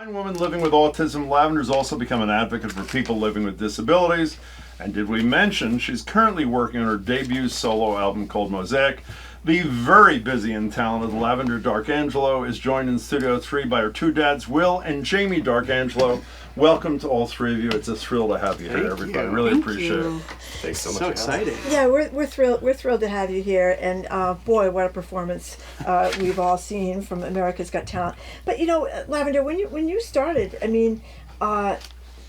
Fine woman living with autism, Lavender's also become an advocate for people living with disabilities. And did we mention she's currently working on her debut solo album called Mosaic. The very busy and talented Lavender Darcangelo is joined in Studio 3 by her two dads, Wil and Jamie Darcangelo. Welcome to all three of you. It's a thrill to have you here, everybody. Really appreciate it. Thanks so much. So exciting. Yeah, we're thrilled. We're thrilled to have you here, and boy, what a performance we've all seen from America's Got Talent. But you know, Lavender, when you started, I mean,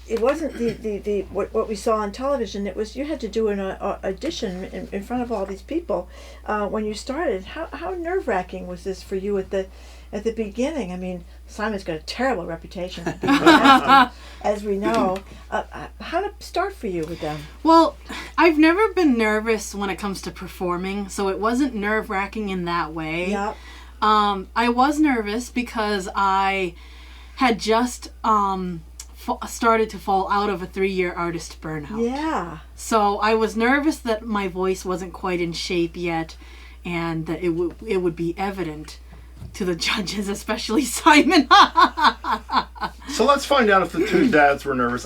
it wasn't the what we saw on television. It was you had to do an audition in front of all these people when you started. How nerve-wracking was this for you at the beginning? I mean, Simon's got a terrible reputation for being nasty, as we know. How did it start for you with them? Well, I've never been nervous when it comes to performing, so it wasn't nerve-wracking in that way. Yep. I was nervous because I had just started to fall out of a 3-year artist burnout. Yeah. So I was nervous that my voice wasn't quite in shape yet, and that it would be evident to the judges, especially Simon. So let's find out if the two dads were nervous.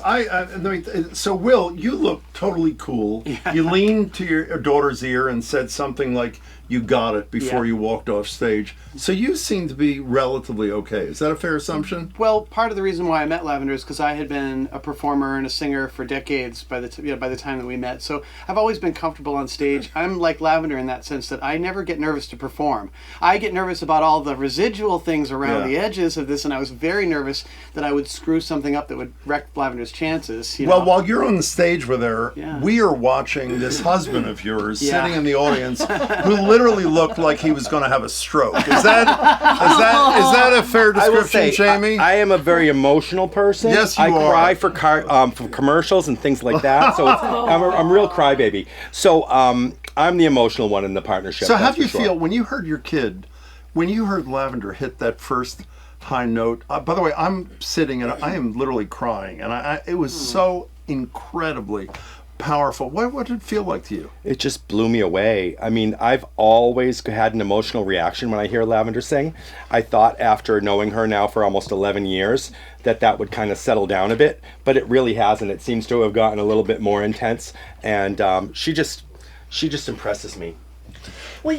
So Wil, you look totally cool. Yeah. You leaned to your daughter's ear and said something like, "You got it," before you walked off stage. So you seem to be relatively okay. Is that a fair assumption? Well, part of the reason why I met Lavender is because I had been a performer and a singer for decades by the time that we met. So I've always been comfortable on stage. I'm like Lavender in that sense that I never get nervous to perform. I get nervous about all the residual things around the edges of this, and I was very nervous that I would screw something up that would wreck Lavender's chances. Well, while you're on the stage with her, we are watching this husband of yours sitting in the audience who literally looked like he was going to have a stroke. Is that a fair description, Jamie? I am a very emotional person. Yes, you I are. cry for commercials and things like that. So I'm a real crybaby. So I'm the emotional one in the partnership. So how do you feel when you heard your kid, when you heard Lavender hit that first high note? By the way, I'm sitting and I am literally crying, and it was so incredibly powerful. What did it feel like to you? It just blew me away. I mean, I've always had an emotional reaction when I hear Lavender sing. I thought after knowing her now for almost 11 years that would kind of settle down a bit, but it really hasn't. It seems to have gotten a little bit more intense, and she just impresses me. Well,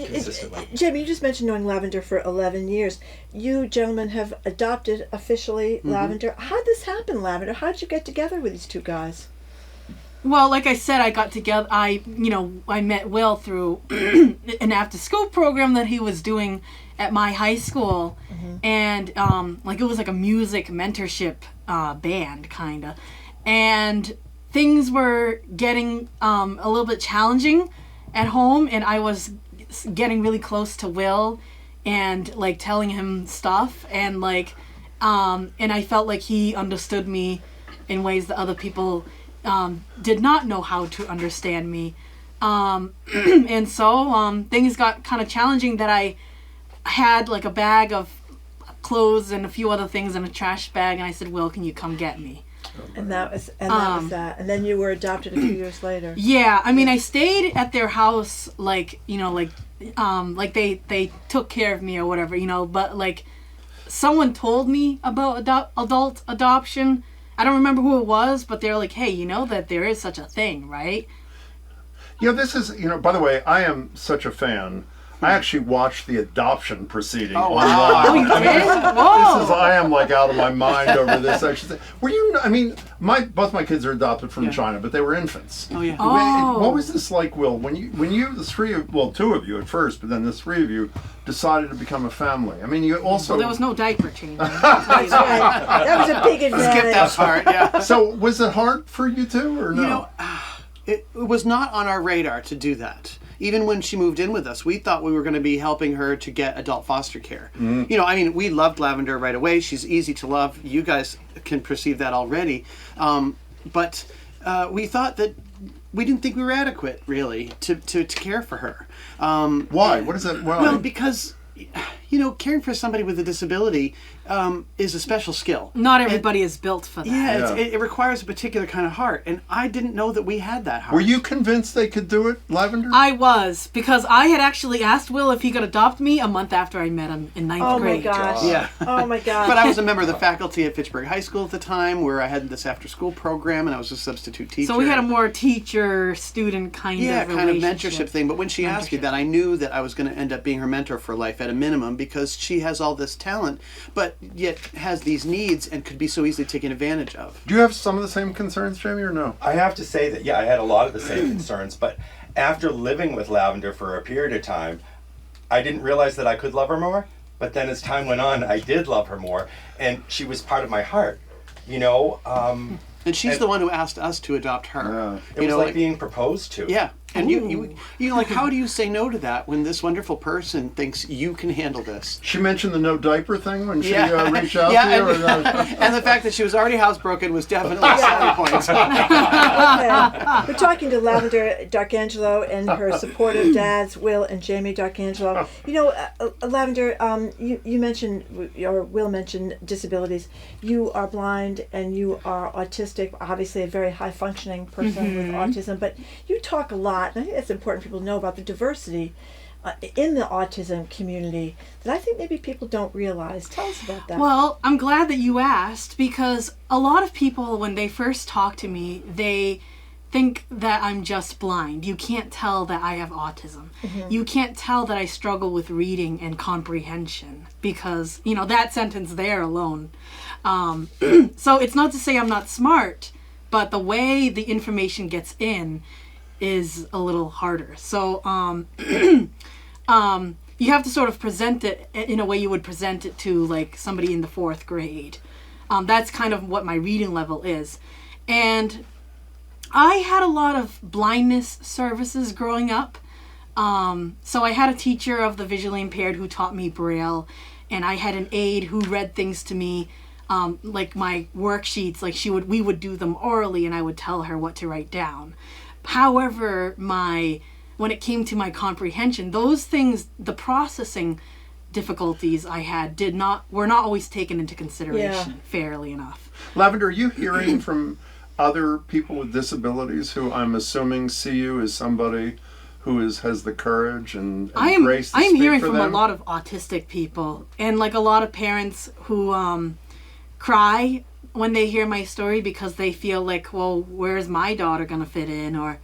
Jamie, you just mentioned knowing Lavender for 11 years. You gentlemen have adopted officially Lavender. How did this happen, Lavender? How did you get together with these two guys? Well, like I said, I got together. I met Wil through an after-school program that he was doing at my high school, and it was like a music mentorship band kind of, and things were getting a little bit challenging at home, and I was getting really close to Wil, and like telling him stuff, and and I felt like he understood me in ways that other people did not know how to understand me, and so things got kind of challenging. That I had like a bag of clothes and a few other things in a trash bag, and I said, "Wil, can you come get me?" And that was that. And then you were adopted a few years later. Yeah, I mean, I stayed at their house, they took care of me or whatever, but like someone told me about adult adoption. I don't remember who it was, but they're like, "Hey, you know that there is such a thing, right?" This is, by the way, I am such a fan. I actually watched the adoption proceeding online. Oh, you did? Whoa. I am like out of my mind over this. Were you? I mean, both my kids are adopted from China, but they were infants. Oh yeah. What was this like, Wil? When you two of you at first, but then the three of you decided to become a family. I mean, you also. Well, there was no diaper change. That's right. That was a big advantage. Skip that part. Yeah. So was it hard for you two, or no? It was not on our radar to do that. Even when she moved in with us, we thought we were going to be helping her to get adult foster care. We loved Lavender right away. She's easy to love. You guys can perceive that already. But we thought that we didn't think we were adequate, really, to care for her. Why? What is it? Well, because, caring for somebody with a disability is a special skill. Not everybody is built for that. Yeah, it requires a particular kind of heart, and I didn't know that we had that heart. Were you convinced they could do it, Lavender? I was, because I had actually asked Wil if he could adopt me a month after I met him in ninth grade. Oh my gosh. Yeah. Oh my gosh. But I was a member of the faculty at Fitchburg High School at the time, where I had this after-school program, and I was a substitute teacher. So we had a more teacher-student kind of kind of relationship. mentorship thing. But when she asked me that, I knew that I was going to end up being her mentor for life at a minimum, because she has all this talent, but yet has these needs and could be so easily taken advantage of. Do you have some of the same concerns, Jamie, or no? I have to say that, I had a lot of the same concerns, but after living with Lavender for a period of time, I didn't realize that I could love her more, but then as time went on, I did love her more, and she was part of my heart, And she's the one who asked us to adopt her. It was like being proposed to. Yeah. And you like, how do you say no to that when this wonderful person thinks you can handle this? She mentioned the no diaper thing when she reached out to you? Or and the fact that she was already housebroken was definitely a selling point. Okay. We're talking to Lavender Darcangelo and her supportive dads, Wil and Jamie Darcangelo. Lavender, you mentioned, or Wil mentioned disabilities. You are blind and you are autistic, obviously a very high-functioning person with autism, but you talk a lot, and I think that's important for people to know about the diversity in the autism community that I think maybe people don't realize. Tell us about that. Well, I'm glad that you asked, because a lot of people, when they first talk to me, they think that I'm just blind. You can't tell that I have autism. You can't tell that I struggle with reading and comprehension, because, that sentence there alone. So it's not to say I'm not smart, but the way the information gets in is a little harder. So you have to sort of present it in a way you would present it to like somebody in the 4th grade. That's kind of what my reading level is. And I had a lot of blindness services growing up. So I had a teacher of the visually impaired who taught me Braille, and I had an aide who read things to me, like my worksheets, like we would do them orally and I would tell her what to write down. However, when it came to my comprehension, those things, the processing difficulties I had were not always taken into consideration fairly enough. Lavender, are you hearing from other people with disabilities who I'm assuming see you as somebody who has the courage and grace to I am speak hearing for from them? a lot of autistic people, and like a lot of parents who cry when they hear my story because they feel like, well, where's my daughter gonna fit in? Or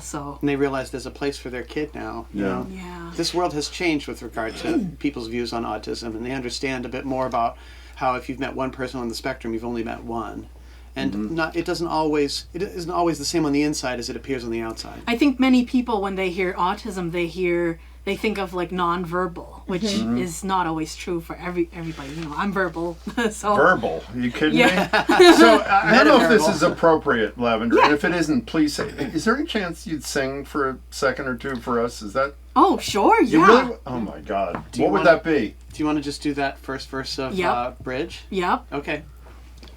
so And they realize there's a place for their kid now. yeah. This world has changed with regard to people's views on autism, and they understand a bit more about how if you've met one person on the spectrum, you've only met one. And it isn't always the same on the inside as it appears on the outside. I think many people, when they hear autism, they think of like nonverbal, which is not always true for everybody. I'm verbal, so Verbal? Are you kidding me? Yeah. So I don't know if this Metaverbal. is appropriate, Lavender, and if it isn't, please say. Is there any chance you'd sing for a second or two for us? Is that Oh, sure, you yeah. really? Oh my God! you What would wanna- that be? Do you want to just do that first verse of Yep. Bridge? Yep. Okay.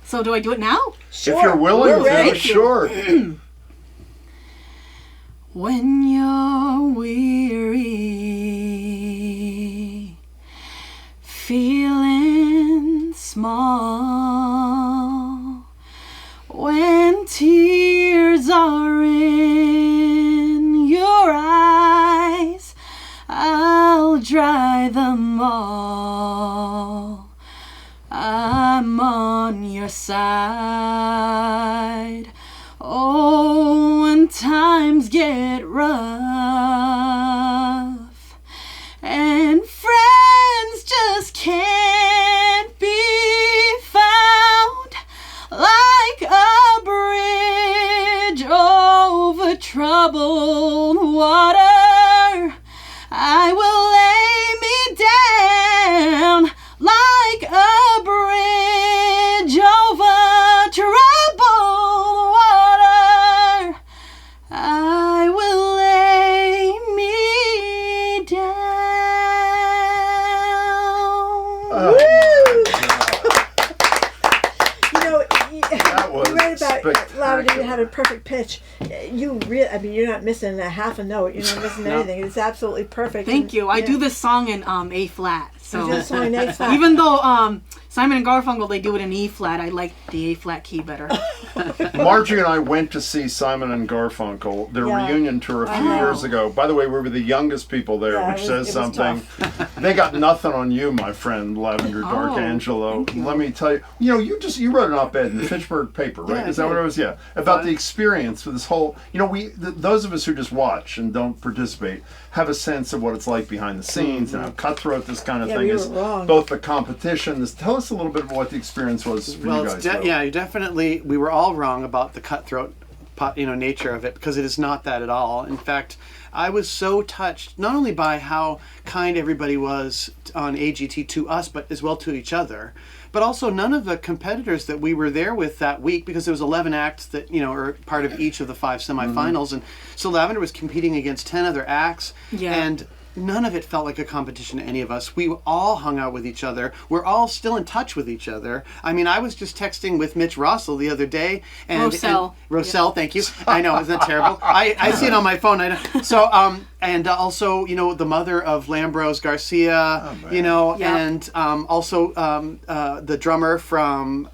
So do I do it now? Sure. If you're willing, We're ready. yeah, sure. When you're weary, feeling small, when tears are in your eyes, I'll dry them all. I'm on your side. Oh, when times get rough and friends just can't be found, like a bridge over troubled water, I will lay me down like a bridge over troubled water. I will lay me was You're right about spectacular. Lavender. You had a perfect pitch. You really, I mean, you're not missing a half a note. You're not missing anything. It's absolutely perfect. Thank And, you. I yeah. do this song in A flat. You So did a song in A flat. even though Simon and Garfunkel they do it in E flat, I like the A flat key better. Margie and I went to see Simon and Garfunkel, their Yeah. reunion tour a few years ago. By the way, we were the youngest people there, Yeah, which it says was something. They got nothing on you, my friend, Lavender Darcangelo. thank you. Let me tell you, you wrote an op-ed in the Fitchburg paper, right? Yeah, I Is that did. what it was? Yeah. About the experience with this whole, those of us who just watch and don't participate have a sense of what it's like behind the scenes and how cutthroat this kind of Yeah, thing we is. were wrong. Both the competition. Tell us a little bit about what the experience was for Well, you it's guys. though. you definitely, we were all wrong about the cutthroat, nature of it, because it is not that at all. In fact, I was so touched not only by how kind everybody was on AGT to us, but as well to each other. But also none of the competitors that we were there with that week, because there was 11 acts that, are part of each of the 5 semifinals. And so Lavender was competing against 10 other acts. Yeah. And none of it felt like a competition to any of us. We all hung out with each other. We're all still in touch with each other. I mean, I was just texting with Mitch Russell the other day. And Rosell, thank you. I know, isn't that terrible? I see it on my phone. I know. So, and also, the mother of Lambros Garcia, and also the drummer from,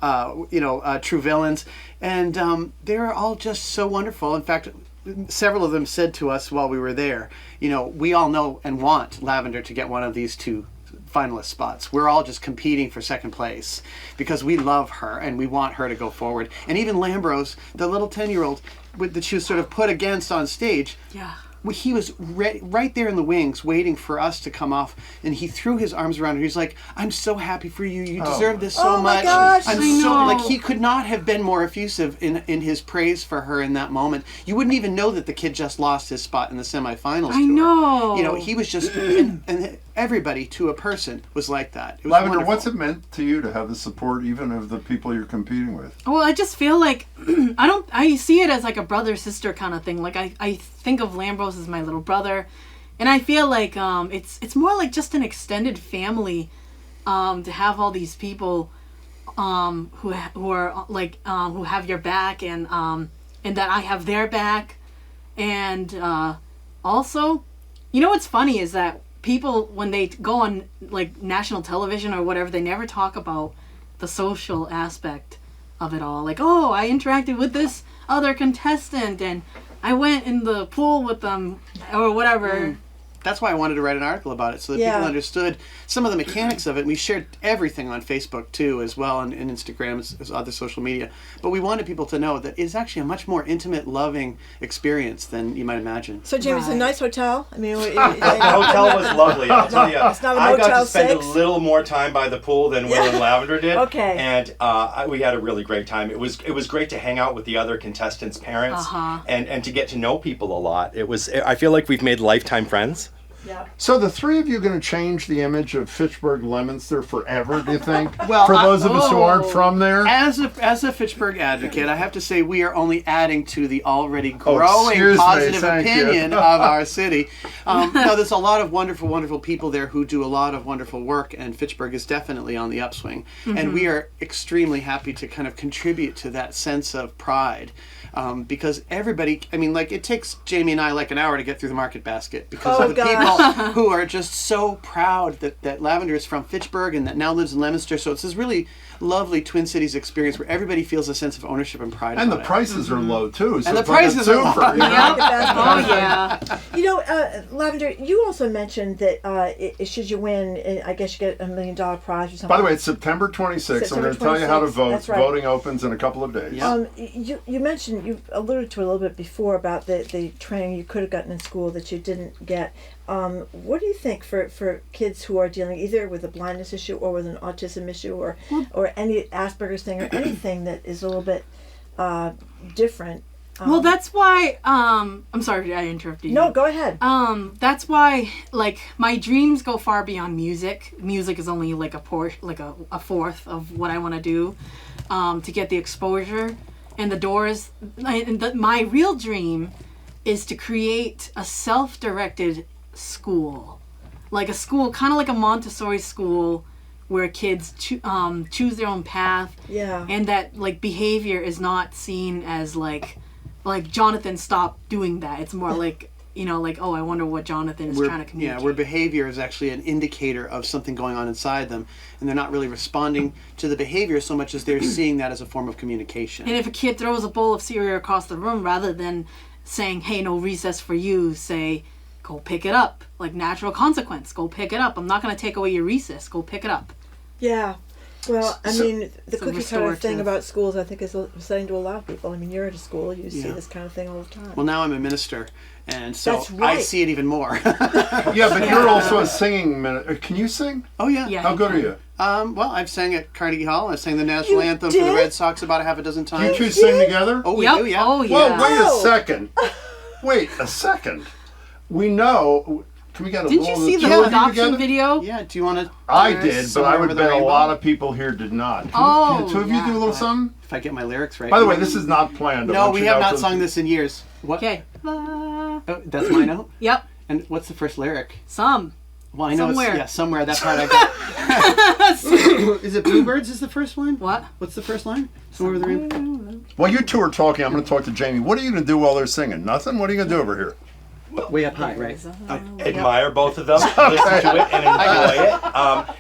True Villains. And they're all just so wonderful. In fact, several of them said to us while we were there, we all know and want Lavender to get one of these 2 finalist spots. We're all just competing for second place because we love her and we want her to go forward. And even Lambros, the little 10-year-old that she was sort of put against on stage, Yeah. he was right there in the wings waiting for us to come off, and he threw his arms around her. He's like, I'm so happy for you. You deserve this so Oh my much. gosh. I'm I so know. like, he could not have been more effusive in his praise for her in that moment. You wouldn't even know that the kid just lost his spot in the semifinals. I know. He was just and everybody to a person was like that. It was Lavender, wonderful. what's it meant to you to have the support even of the people you're competing with? Well, I just feel like I see it as like a brother sister kind of thing. Like I think of Lambros as my little brother, and I feel like it's more like just an extended family to have all these people who are like who have your back and that I have their back, and also, what's funny is that people when they go on like national television or whatever, they never talk about the social aspect of it all. Like, oh, I interacted with this other contestant and I went in the pool with them or whatever. That's why I wanted to write an article about it, so that Yeah. people understood some of the mechanics of it. We shared everything on Facebook too, as well, and Instagram, as other social media. But we wanted people to know that it's actually a much more intimate, loving experience than you might imagine. So, Jim, it's a Right. nice hotel. I mean, The hotel was lovely, I'll tell you. It's not a I got Motel to spend 6. a little more time by the pool than Wil and Lavender did. Okay. And we had a really great time. It was great to hang out with the other contestants' parents and to get to know people a lot. I feel like we've made lifetime friends. Yeah. So the 3 of you going to change the image of Fitchburg Leominster forever, do you think? Well, for those of us who aren't from there? As a Fitchburg advocate, I have to say we are only adding to the already Oh, growing excuse me, positive thank you. opinion of our city. No, there's a lot of wonderful, wonderful people there who do a lot of wonderful work, and Fitchburg is definitely on the upswing. And we are extremely happy to kind of contribute to that sense of pride. Because everybody, it takes Jamie and I like an hour to get through the market basket because Oh, of the God. people who are just so proud that Lavender is from Fitchburg and that now lives in Leominster. So it's this really lovely Twin Cities experience where everybody feels a sense of ownership and pride. And the about it. prices are low too. So And the it's like a prices are low. twofer, you know? Yeah. Oh yeah. Lavender, you also mentioned that should you win, I guess you get $1 million prize or something. By the way, it's September 26th. I'm going to tell you how to 26th. vote. That's right. Voting opens in a couple of days. Yeah. You mentioned, you alluded to it a little bit before about the training you could have gotten in school that you didn't get. What do you think for kids who are dealing either with a blindness issue or with an autism issue or any Asperger's thing or anything that is a little bit different? Well, that's why. I'm sorry, I interrupted you. No, go ahead. That's why, like, my dreams go far beyond music. Music is only like a fourth of what I want to do, to get the exposure and the doors. My real dream is to create a self-directed school, like a school, kind of like a Montessori school, where kids choose their own path. Yeah. And that like behavior is not seen as like Jonathan, stop doing that. It's more like, you know, like, oh, I wonder what Jonathan is trying to communicate. Yeah, where behavior is actually an indicator of something going on inside them, and they're not really responding to the behavior so much as they're seeing that as a form of communication. And if a kid throws a bowl of cereal across the room, rather than saying, hey, no recess for you, say, go pick it up. Like natural consequence, go pick it up. I'm not going to take away your recess. Go pick it up. Yeah. Well, I mean, the so cookie cutter thing restorative. about schools, I think, is saying to a lot of people. I mean, you're at a school, you see Yeah. this kind of thing all the time. Well, now I'm a minister, and so That's right. I see it even more. Yeah, but you're also a singing minister. Can you sing? Oh, yeah. Yeah. How good are you? Well, I've sang at Carnegie Hall. I sang the national You anthem for the did? Red Sox about a half a dozen Do you times. two sing together? Oh, we Yep. do, yeah. Oh, yeah. Well, wait a Oh. second. Wait a second. We know. Can we get a Didn't you little see of the the two of you adoption together? video? Yeah, do you want to? I did, but I would bet a lot of people here did not. Can the two of you yeah. do a little something? If I get my lyrics right. By the way, this is not planned. I No, want we you have to know not sung this in years. What? Okay. Oh, that's my note? Yep. And what's the first lyric? Some. Well, I know Somewhere. it's, yeah, somewhere. That part I got. Is it Bluebirds is the first one? What? What's the first line? Somewhere over the rain. While you two are talking, I'm going to talk to Jamie. What are you going to do while they're singing? Nothing? What are you going to do over here? Way up high, right? Admire both of them, listen to it, and enjoy it.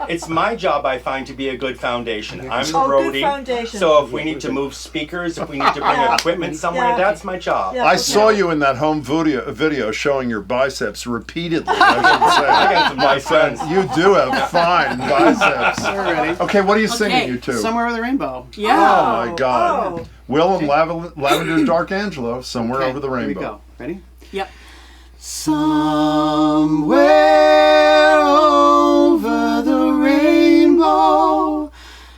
It's my job, I find, to be a good foundation. I'm the Oh, good roadie, foundation. so if we need to move speakers, if we need to bring equipment somewhere, Yeah. that's my job. Yeah. I okay. saw you in that home video showing your biceps repeatedly. I I should got some nice friends. say. You do have fine biceps. We're ready. Okay, what are you singing, Okay. you two? Somewhere over the rainbow. Yeah. Oh my God. Oh. Wil and Lavender Darcangelo, Somewhere Okay, Over the Here we Rainbow. go. Ready? Yep. Somewhere over the rainbow,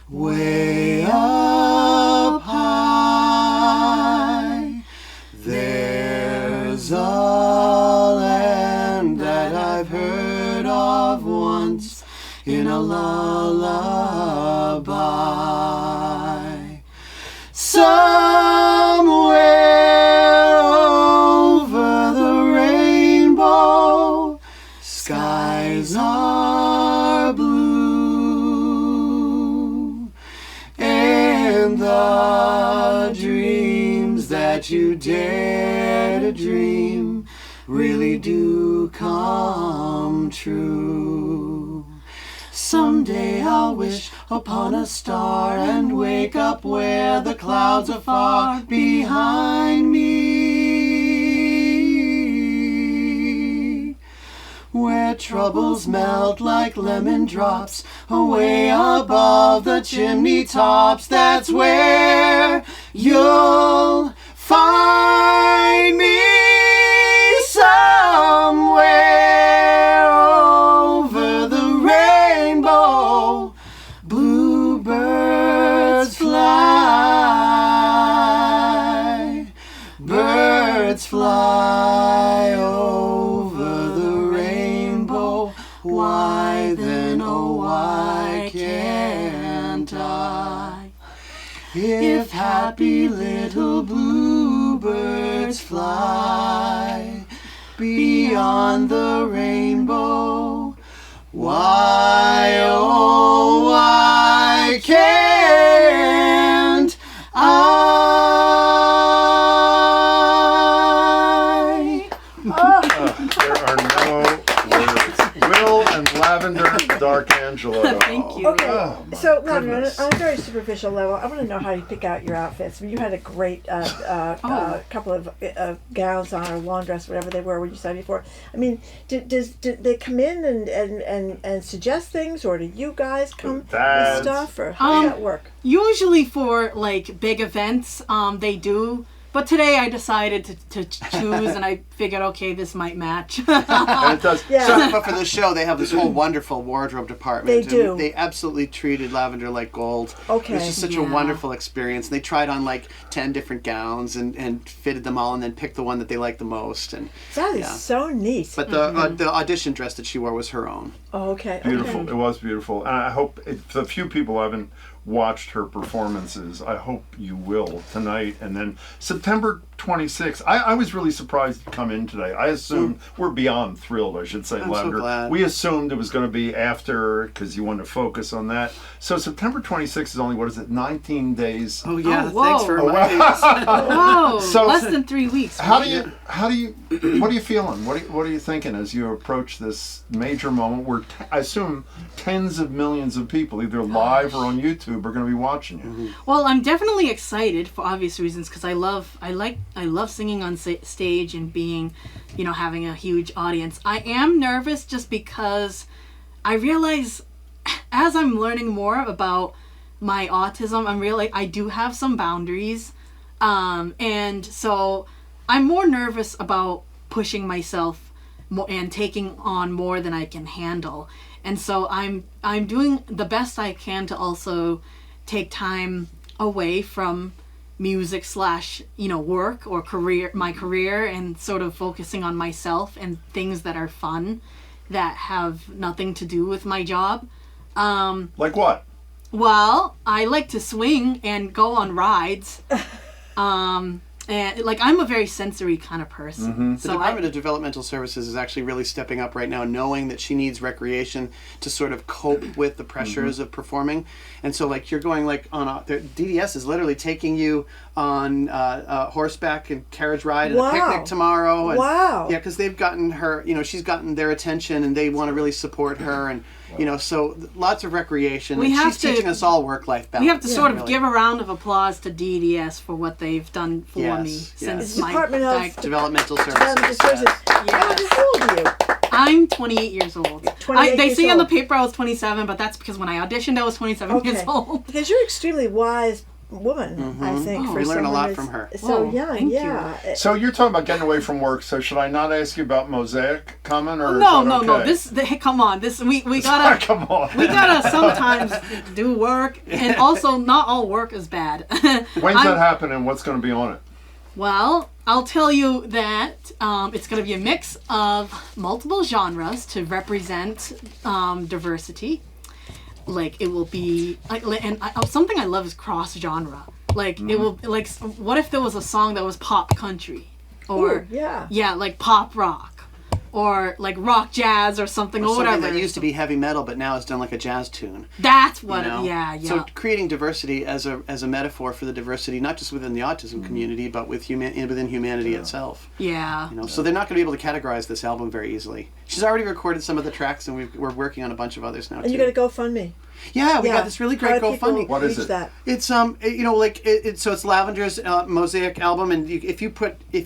way up high, there's a land that I've heard of once in a lullaby. Somewhere over the rainbow, skies are blue, and the dreams that you dare to dream really do come true. Someday I'll wish upon a star and wake up where the clouds are far behind me, where troubles melt like lemon drops away above the chimney tops. That's where you'll find me, somewhere over the rainbow. Bluebirds fly, birds fly over the rainbow. Why then, oh why can't I? If happy little bluebirds fly beyond the rainbow, why, oh, why can't I? There are no words. Wil and Lavender Darcangelo. Thank you. Okay, Oh, my so Lavender, goodness. on a very superficial level, I want to know how you pick out your outfits. I mean, you had a great couple of gowns on, or lawn dress, whatever they were, when you said before. I mean, did they come in and suggest things, or do you guys come with Dads. stuff, or how does that work? Usually for like big events, they do. But today I decided to choose, and I figured, okay, this might match. And it does. Yeah. But for the show, they have this whole wonderful wardrobe department. They and do. They absolutely treated Lavender like gold. Okay. It was just such a Yeah. wonderful experience. They tried on like 10 different gowns and fitted them all, and then picked the one that they liked the most. And That is yeah. so neat. But the audition dress that she wore was her own. Oh, okay. Beautiful. Okay. It was beautiful. And I hope the few people I've been watched her performances. I hope you will tonight. And then September 26th. I was really surprised to come in today. I assumed, we're beyond thrilled, I should say, I'm Lavender. so glad. We assumed it was going to be after, because you wanted to focus on that. So September 26th is only, what is it, 19 days? Oh yeah, Oh, whoa. thanks for reminding us. Whoa, So- less than 3 weeks. What are you feeling? What are you thinking as you approach this major moment where I assume tens of millions of people, either live or on YouTube, are going to be watching you? Well, I'm definitely excited for obvious reasons because I love singing on stage and being, having a huge audience. I am nervous just because I realize as I'm learning more about my autism, I do have some boundaries, and so I'm more nervous about pushing myself more and taking on more than I can handle. And so I'm doing the best I can to also take time away from music / work or my career, and sort of focusing on myself and things that are fun that have nothing to do with my job. Like what? Well, I like to swing and go on rides. And I'm a very sensory kind of person. The Department of Developmental Services is actually really stepping up right now, knowing that she needs recreation to sort of cope with the pressures of performing. And so, you're going DDS is literally taking you on a horseback and carriage ride and a picnic tomorrow. And, Wow. Yeah, because they've gotten her, she's gotten their attention and they want to really support her. And, so lots of recreation. She's teaching us all work-life balance. We have to sort of really. give a round of applause to DDS for what they've done for me Yes, since yes. my Department of Developmental Developmental Services. Services. Yes. How old are you? I'm 28 years old. 28 They years say on the old. paper I was 27, but that's because when I auditioned I was 27 years old. Because you're an extremely wise woman, I think. Oh, for we learn a someone lot who's from her. So Whoa, young, thank you. yeah. So you're talking about getting away from work. So should I not ask you about Mosaic coming, or No. is that okay? Come on. We gotta Come on. we gotta sometimes do work, and also not all work is bad. When's that happening, and what's going to be on it? Well, I'll tell you that it's going to be a mix of multiple genres to represent diversity. It will be, something I love is cross genre. It will, what if there was a song that was pop country, or Ooh, yeah. pop rock, or rock jazz or something, or Something whatever. that used to be heavy metal, but now is done like a jazz tune. That's what. Yeah. Yeah. So creating diversity as a metaphor for the diversity, not just within the autism community, but within humanity itself. Yeah. So they're not going to be able to categorize this album very easily. She's already recorded some of the tracks, and we're working on a bunch of others now And too. you got to GoFundMe. Yeah, we got this really great How do people GoFundMe. What is reach it? That? It's so it's Lavender's Mosaic album, and if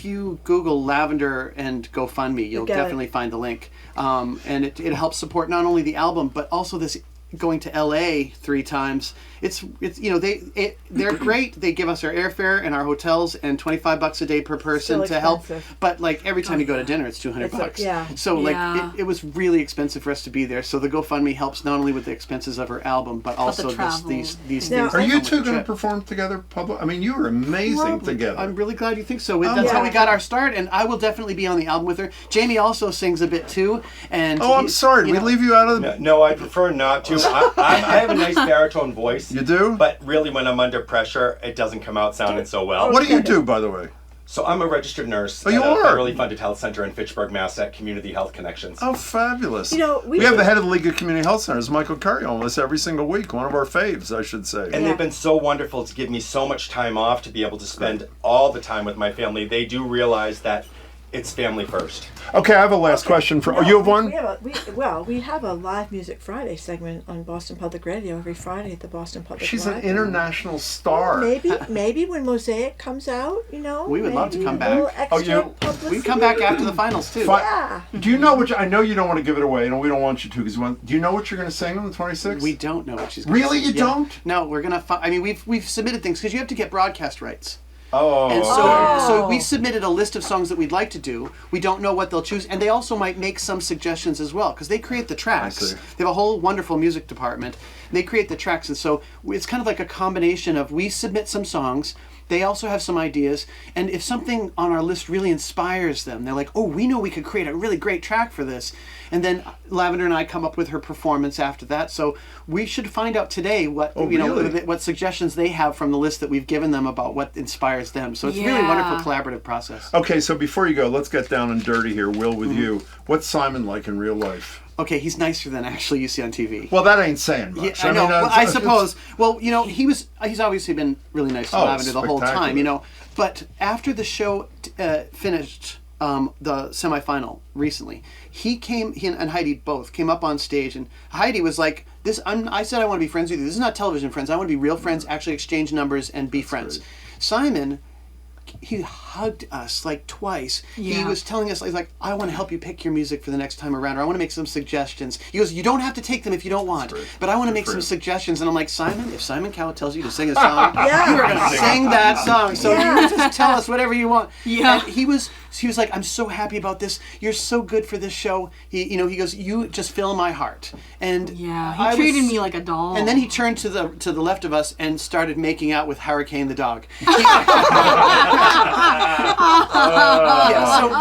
you Google Lavender and GoFundMe, you'll get it. definitely find the link. And it helps support not only the album but also this going to LA 3 times. They're great. They give us our airfare and our hotels and $25 a day per person Still to help. expensive. But every time you go to dinner, it's $200. Yeah. So Yeah. it was really expensive for us to be there. So the GoFundMe helps not only with the expenses of her album, but also travel. these Now, things. Are that you come with two the going to trip. perform together public? I mean, you are amazing Probably. together. I'm really glad you think so. That's how we got our start, and I will definitely be on the album with her. Jamie also sings a bit too. And I'm sorry. Did we leave you out of the... No, I prefer not to. I have a nice baritone voice. You do? But really, when I'm under pressure, it doesn't come out sounding so well. What do you do, by the way? So I'm a registered nurse Oh, you at a are? federally funded health center in Fitchburg, Mass. At Community Health Connections. Oh, fabulous. We have the head of the League of Community Health Centers, Michael Curry, on this every single week. One of our faves, I should say. And they've been so wonderful to give me so much time off to be able to spend all the time with my family. They do realize that it's family first. Okay, I have a last question for... No, Oh, you have one? We have a live music Friday segment on Boston Public Radio every Friday at the Boston Public She's an Library. international star. Maybe when Mosaic comes out, We would love to come back. A little extra you- publicity. We can come back after the finals too. Yeah. Do you know what... I know you don't want to give it away, and we don't want you to, because do you know what you're going to sing on the 26th? We don't know what she's going Really? You don't? No, we're gonna. We've submitted things because you have to get broadcast rights. Oh. And okay. so we submitted a list of songs that we'd like to do. We don't know what they'll choose, and they also might make some suggestions as well because they create the tracks. I see. They have a whole wonderful music department. They create the tracks, and so it's kind of like a combination of we submit some songs. they also have some ideas. And if something on our list really inspires them, they're like, oh, we know we could create a really great track for this. And then Lavender and I come up with her performance after that. So we should find out today what really? what suggestions they have from the list that we've given them about what inspires them. So it's really a wonderful collaborative process. Okay, so before you go, let's get down and dirty here. Will, with you, what's Simon like in real life? Okay, he's nicer than actually you see on TV. Well, that ain't saying much. Yeah, I know. mean, I suppose. Well, he's obviously been really nice to Lavender the whole time, But after the show finished the semifinal recently, he and Heidi both came up on stage, and Heidi was like, I said I want to be friends with you. This is not television friends. I want to be real friends, actually exchange numbers and be friends. Great. Simon, he hugged us like twice. Yeah. He was telling us, he's like, I want to help you pick your music for the next time around, or I want to make some suggestions. He goes, you don't have to take them if you don't want, but I want to make some suggestions. And I'm like, Simon, if Simon Cowell tells you to sing a song, you are going to sing that song. So you just tell us whatever you want. Yeah. And he was like, I'm so happy about this. You're so good for this show. He goes, you just fill my heart. And he treated me like a doll. And then he turned to the left of us and started making out with Hurricane the dog.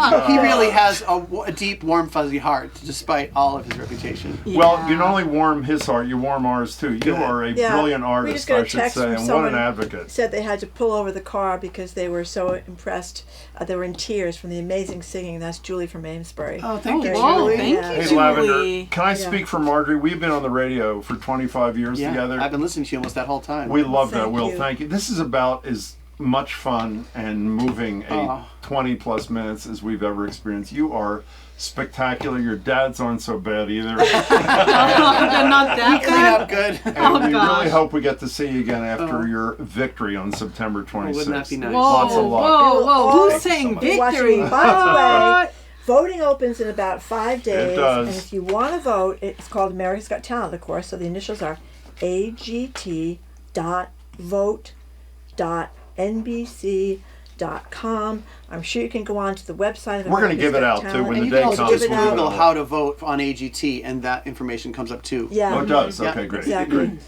So he really has a deep, warm, fuzzy heart, despite all of his reputation. Yeah. Well, you not only warm his heart, you warm ours too. You are a brilliant We artist, just got I a should text say, from and what someone an advocate. said they had to pull over the car because they were so impressed. They were in tears from the amazing singing. That's Julie from Amesbury. Oh, thank you, whoa, Julie. thank Yeah. you, Hey, Julie. Lavender, can I speak for Marjorie? We've been on the radio for 25 years Yeah, together. I've been listening to you almost that whole time. We love that, Thank Will. you. Thank you. This is about as much fun and moving a 20 plus minutes as we've ever experienced. You are spectacular. Your dads aren't so bad either. They're not that Clean bad. up good. And we gosh. really hope we get to see you again after your victory on September 26th. Wouldn't that be nice? Whoa, Lots of luck. whoa, Thank who's you saying so much. victory? Watching. By the way, voting opens in about 5 days. It does. And if you want to vote, it's called America's Got Talent, of course. So the initials are AGT.vote.NBC.com. I'm sure you can go on to the website. We're going to give it out too when And the you day can also comes. just We'll give it Google out. how to vote on AGT, and that information comes up too. Yeah. Oh, it does. Yeah, Okay, great. Exactly. Great.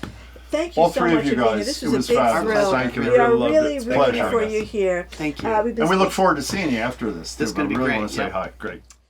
Thank you All so three much of you for being here. guys. This It was was a big fabulous. thrill. Thank you. We We are loved really it. rooting Pleasure. for you here. Thank you. We've been And we look speaking- forward to seeing you after this. This is too, but gonna be I really great, want to say yeah. hi. Great.